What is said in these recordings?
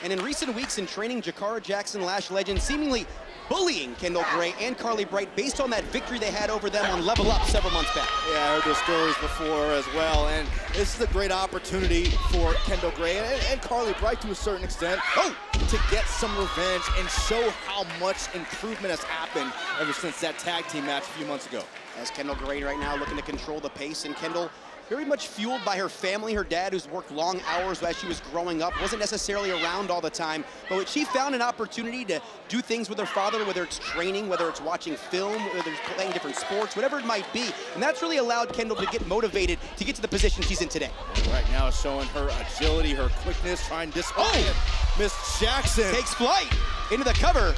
And in recent weeks in training, Jakara Jackson, Lash legend, seemingly bullying Kendall Gray and Carly Bright based on that victory they had over them on Level Up several months back. Yeah, I heard those stories before as well, and this is a great opportunity for Kendall Gray and Carly Bright to a certain extent to get some revenge and show how much improvement has happened ever since that tag team match a few months ago. As Kendall Gray right now looking to control the pace, and Kendall very much fueled by her family. Her dad, who's worked long hours as she was growing up, wasn't necessarily around all the time, but she found an opportunity to do things with her father, whether it's training, whether it's watching film, whether it's playing different sports, whatever it might be. And that's really allowed Kendall to get motivated to get to the position she's in today. Right now showing her agility, her quickness, trying to disarm Miss Jackson. Takes flight into the cover.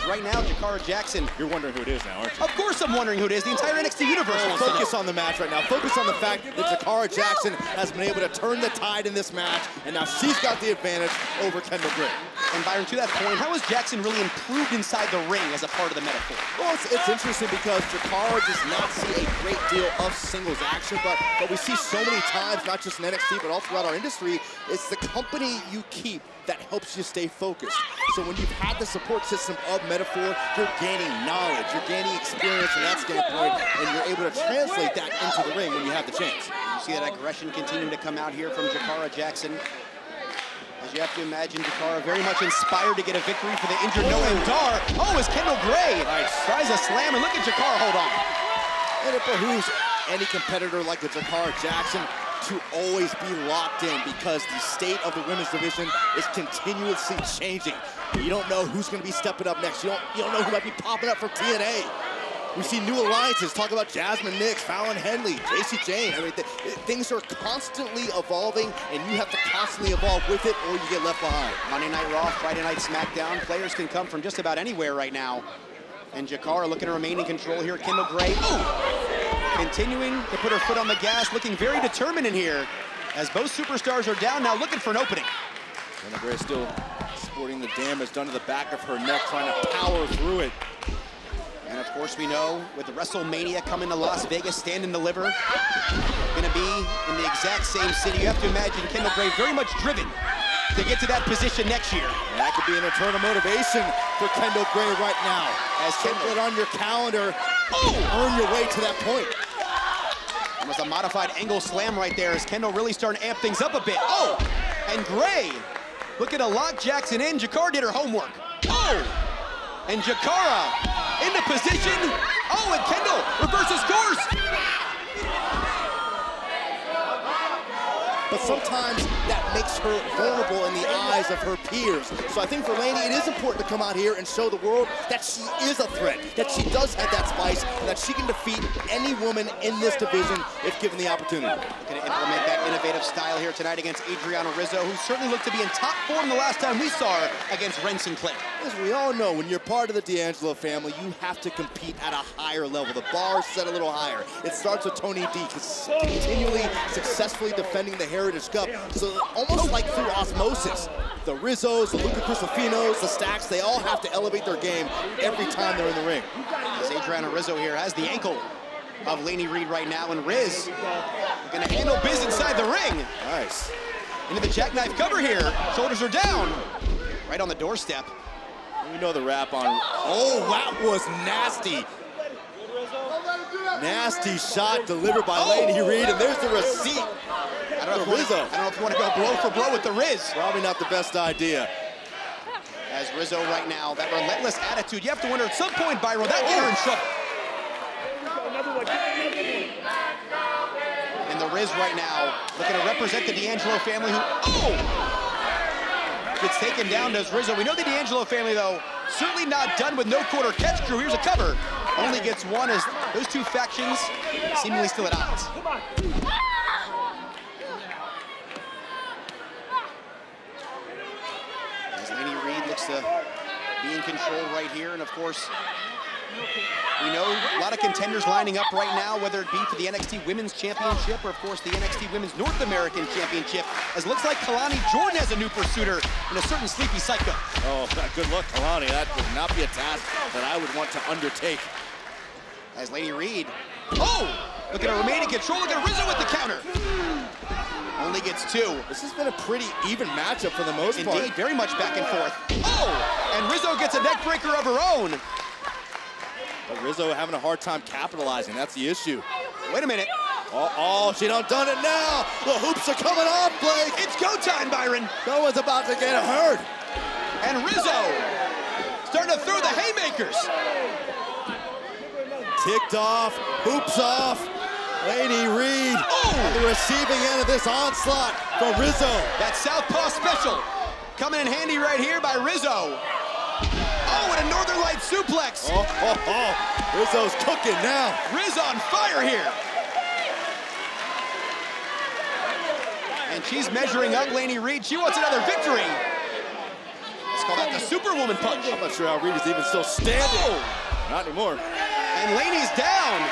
Right now, Jakara Jackson. You're wondering who it is now, aren't you? Of course I'm wondering who it is. The entire NXT universe wants to know. Focus on the match right now. Focus on the fact that Jakara Jackson has been able to turn the tide in this match, and now she's got the advantage over Kendall Gray. And Byron, to that point, how has Jackson really improved inside the ring as a part of the metaphor? Well, it's interesting because Jakara does not see a great deal of singles action, but we see so many times, not just in NXT, but all throughout our industry, it's the company you keep that helps you stay focused. So when you've had the support system of Metaphor, you're gaining knowledge, you're gaining experience from that standpoint, and you're able to translate that into the ring when you have the chance. You see that aggression continuing to come out here from Jakara Jackson. As you have to imagine, Jakara very much inspired to get a victory for the injured Noam Dar. Oh, is Kendall Gray tries a slam, and look at Jakara, hold on. And it behooves any competitor like the Jakara Jackson to always be locked in, because the state of the women's division is continuously changing. You don't know who's going to be stepping up next. You don't know who might be popping up from TNA. We see new alliances. Talk about Jasmine Nix, Fallon Henley, Jacy Jayne. I mean, things are constantly evolving, and you have to constantly evolve with it, or you get left behind. Monday Night Raw, Friday Night SmackDown. Players can come from just about anywhere right now. And Jakara looking to remain in control here. Kendall Gray, continuing to put her foot on the gas, looking very determined in here. As both superstars are down now, looking for an opening. Kendall Gray still sporting the damage done to the back of her neck, trying to power through it. And of course we know, with the WrestleMania coming to Las Vegas, Stand and Deliver, gonna be in the exact same city. You have to imagine Kendall Gray very much driven to get to that position next year. And that could be an internal motivation for Kendall Gray right now. As Kendall, on your calendar, earn your way to that point. Almost a modified angle slam right there as Kendall really starting to amp things up a bit. And Gray looking to lock Jackson in. Jakara did her homework. And Jakara into position. And Kendall reverses course. But sometimes that makes her vulnerable in the eyes of her peers. So I think for Laney, it is important to come out here and show the world that she is a threat, that she does have that spice, and that she can defeat any woman in this division if given the opportunity. Going to implement that innovative style here tonight against Adriana Rizzo, who certainly looked to be in top form the last time we saw her against Ren Sinclair. As we all know, when you're part of the D'Angelo family, you have to compete at a higher level. The bar is set a little higher. It starts with Tony D, continually successfully defending the Heritage Cup. So almost like through osmosis, the Rizzos, the Luca Crucifinos, the Stacks, they all have to elevate their game every time they're in the ring. As Adriana Rizzo here has the ankle of Laney Reed right now, and Riz gonna handle biz inside the ring. Nice. Into the jackknife cover here. Shoulders are down. Right on the doorstep. We know the rap on. That was nasty. Nasty shot delivered by Laney Reed, and there's the receipt. I don't know if you want to go blow for blow with the Riz. Probably not the best idea. As Rizzo right now, that relentless attitude, you have to wonder at some point, Byron, that get her in trouble. And the Riz right now, looking to represent the D'Angelo family, who, gets taken down, does Rizzo. We know the D'Angelo family, though, certainly not done with no quarter catch crew. Here's a cover. Only gets one, as those two factions seemingly still at odds. As Laney Reed looks to be in control right here, and of course, we know a lot of contenders lining up right now, whether it be for the NXT Women's Championship or, of course, the NXT Women's North American Championship, as it looks like Kalani Jordan has a new pursuiter in a certain Sleepy Psycho. Good luck, Kalani. That would not be a task that I would want to undertake. As Laney Reed, Look at her remaining control. Look at Rizzo with the counter. Only gets 2. This has been a pretty even matchup for the most part. Indeed, very much back and forth. Oh, and Rizzo gets a neck breaker of her own. But Rizzo having a hard time capitalizing. That's the issue. Wait a minute. Oh, she done it now. The hoops are coming off, Blake. It's go time, Byron. No one's about to get hurt. And Rizzo starting to throw the haymakers. Ticked off, hoops off. Laney Reed on the receiving end of this onslaught from Rizzo. That southpaw special coming in handy right here by Rizzo. Oh, and a Northern Light suplex. Rizzo's cooking now. Riz on fire here. And she's measuring up Laney Reed. She wants another victory. Let's call that the Superwoman punch. I'm not sure how Reed is even still standing. Not anymore. And Laney's down.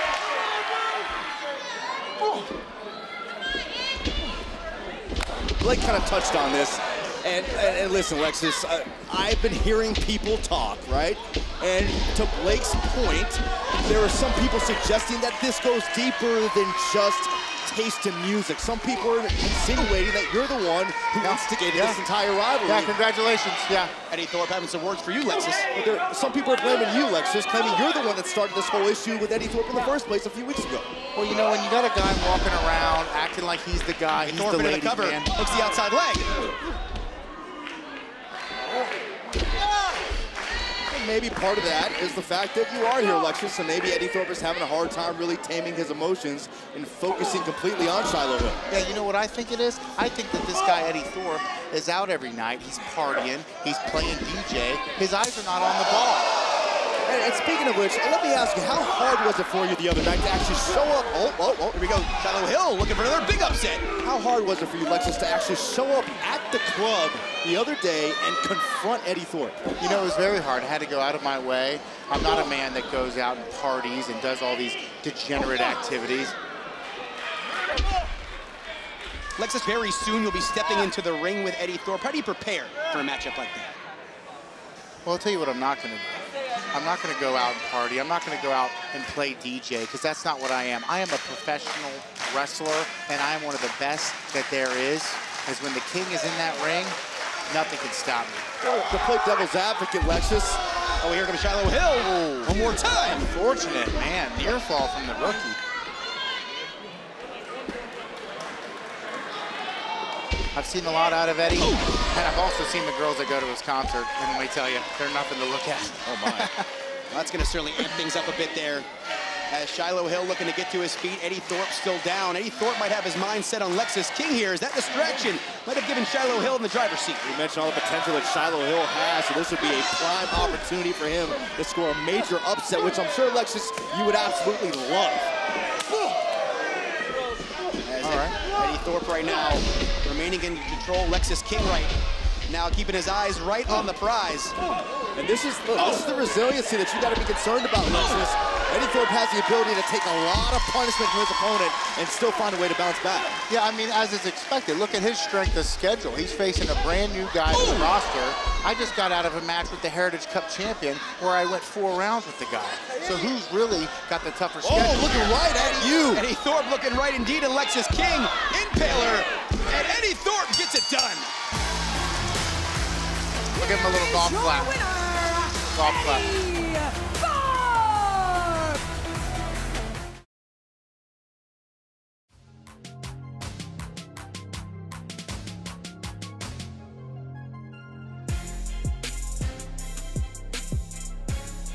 Blake kind of touched on this. And listen, Lexus, I've been hearing people talk, right? And to Blake's point, there are some people suggesting that this goes deeper than just taste in music. Some people are insinuating that you're the one who instigated this entire rivalry. Yeah, congratulations. Yeah. Eddie Thorpe having some words for you, Lexus. But some people are blaming you, Lexus, claiming you're the one that started this whole issue with Eddie Thorpe in the first place a few weeks ago. Well, you know, when you got a guy walking around acting like he's the guy, he's Thorpe the into ladies' the cover, man. hooks the outside leg. Maybe part of that is the fact that you are here, Lexus, and maybe Eddie Thorpe is having a hard time really taming his emotions and focusing completely on Shiloh Hill. Yeah, you know what I think it is? I think that this guy, Eddie Thorpe, is out every night. He's partying. He's playing DJ. His eyes are not on the ball. And speaking of which, let me ask you, how hard was it for you the other night to actually show up? Oh, here we go. Shiloh Hill looking for another big upset. How hard was it for you, Lexus, to actually show up at the club the other day and confront Eddie Thorpe? You know, it was very hard. I had to go out of my way. I'm not a man that goes out and parties and does all these degenerate activities. Lexus, very soon you'll be stepping into the ring with Eddie Thorpe. How do you prepare for a matchup like that? Well, I'll tell you what I'm not going to do. I'm not going to go out and party. I'm not going to go out and play DJ, because that's not what I am. I am a professional wrestler, and I am one of the best that there is. Because when the king is in that ring, nothing can stop me. To play devil's advocate, Lexus. Oh, here comes Shiloh Hill. One more time. Unfortunate, man. Near fall from the rookie. I've seen a lot out of Eddie, and I've also seen the girls that go to his concert, and let me tell you, they're nothing to look at. Oh, my. Well, that's going to certainly amp things up a bit there. As Shiloh Hill looking to get to his feet, Eddie Thorpe still down. Eddie Thorpe might have his mind set on Lexus King here, as that distraction might have given Shiloh Hill in the driver's seat. We mentioned all the potential that Shiloh Hill has, so this would be a prime opportunity for him to score a major upset, which I'm sure, Lexus, you would absolutely love. Eddie Thorpe right now remaining in control. Lexus King right now keeping his eyes right on the prize. And this is the resiliency that you got to be concerned about, Lexus. Eddie Thorpe has the ability to take a lot of punishment from his opponent and still find a way to bounce back. Yeah, I mean, as is expected. Look at his strength of schedule. He's facing a brand new guy to the roster. I just got out of a match with the Heritage Cup champion where I went 4 rounds with the guy. So who's really got the tougher schedule? Oh, looking right at you. Eddie Thorpe looking right indeed at Lexus King. Impaler, and Eddie Thorpe gets it done. We'll give him a little golf clap. Golf clap.